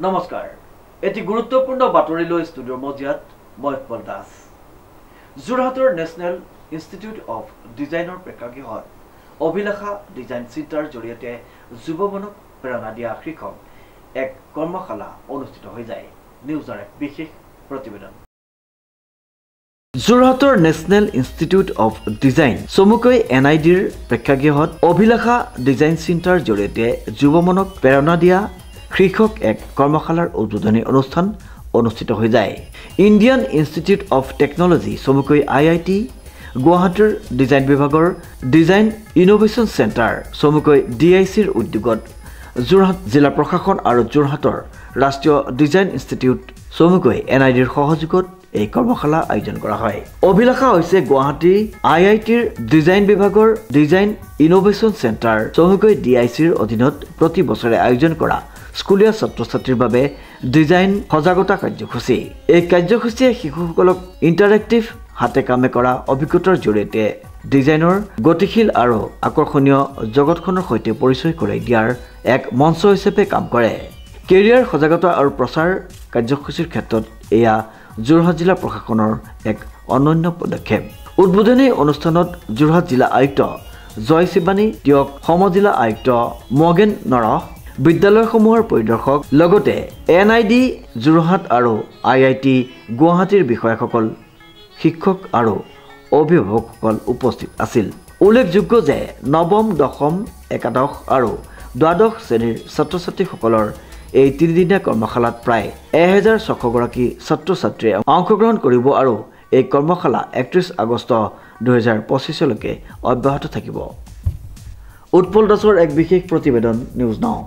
নমস্কাৰ এটি গুৰুত্বপূৰ্ণ বাতৰি লৈ ষ্টুডিঅ'ৰ মজিয়াত মই উৎপল দাস যোৰহাটৰ নেশ্যনেল ইনষ্টিটিউট অফ ডিজাইনৰ প্ৰেক্ষাগৃহত অভিলাষা ডিজাইন চেণ্টাৰ জৰিয়তে যুৱমনক প্ৰেৰণা দিয়া শীৰ্ষক এক কৰ্মশালা অনুষ্ঠিত হৈ যায় নিউজৰ এক বিশেষ প্ৰতিবেদন যোৰহাটৰ নেশ্যনেল ইনষ্টিটিউট অফ ডিজাইন চমুকৈ NIDৰ প্ৰেক্ষাগৃহত অভিলাষা ডিজাইন চেণ্টাৰ জৰিয়তে যুৱমনক প্ৰেৰণা দিয়া শীৰ্ষক এক কৰ্মশালাৰ উদ্বোধনী অনুষ্ঠান অনুষ্ঠিত হৈ যায় ইণ্ডিয়ান ইনষ্টিটিউট অফ টেকনলজি চমুকৈ IIT গুৱাহাটীৰ ডিজাইন বিভাগৰ ডিজাইন ইনোভেশ্যন চেণ্টাৰ চমুকৈ DICৰ উদ্যোগত যোৰহাট জিলা প্ৰশাসন আৰু যোৰহাটৰ ৰাষ্ট্ৰীয় ডিজাইন ইনষ্টিটিউট চমুকৈ NIDৰ সহযোগত এই কৰ্মশালা আয়োজন কৰা হয় অভিলাষা হৈছে গুৱাহাটী IITৰ ডিজাইন বিভাগৰ ডিজাইন ইনোভেশ্যন চেণ্টাৰ চমুকৈ DICৰ অধীনত প্ৰতি বছৰে আয়োজন কৰা স্কুলীয়া ছাত্ৰ-ছাত্ৰীৰ বাবে ডিজাইন সজাগতা কাৰ্যসূচী এই কাৰ্যসূচীয়ে শিশুসকলক ইণ্টাৰেক্টিভ হাতে কামে কৰা অভিজ্ঞতাৰ জৰিয়তে ডিজাইনৰ গতিশীল আৰু আকৰ্ষণীয় জগতখনৰ সৈতে পৰিচয় কৰাই দিয়াৰ এক মঞ্চ হিচাপে কাম কৰে কেৰিয়াৰ সজাগতা আৰু প্ৰচাৰ কাৰ্যসূচীৰ ক্ষেত্ৰত এয়া যোৰহাট জিলা প্ৰশাসনৰ এক অনন্য পদক্ষেপ উদ্বোধনী অনুষ্ঠানত যোৰহাট জিলা আয়ুক্ত জয় শিৱানী দিয়ক সমজিলা আয়ুক্ত মগেন নৰহ বিদ্যালয়সমূহৰ পৰিদৰ্শক লগতে NID যোৰহাট আৰু IIT গুৱাহাটীৰ বিষয়াসকল শিক্ষক আৰু অভিভাৱকসকল উপস্থিত আছিল উল্লেখযোগ্য যে নৱম দশম একাদশ আৰু দ্বাদশ শ্ৰেণীৰ ছাত্ৰ-ছাত্ৰীসকলৰ এই তিনিদিনীয়া কৰ্মশালাত প্ৰায় 1600 গৰাকী ছাত্ৰ-ছাত্ৰীয়ে অংশগ্ৰহণ কৰিব আৰু এই কৰ্মশালা 31 আগষ্ট 2025 লৈকে অব্যাহত থাকিব উৎপল দাসৰ এক বিশেষ প্ৰতিবেদন নিউজ নাও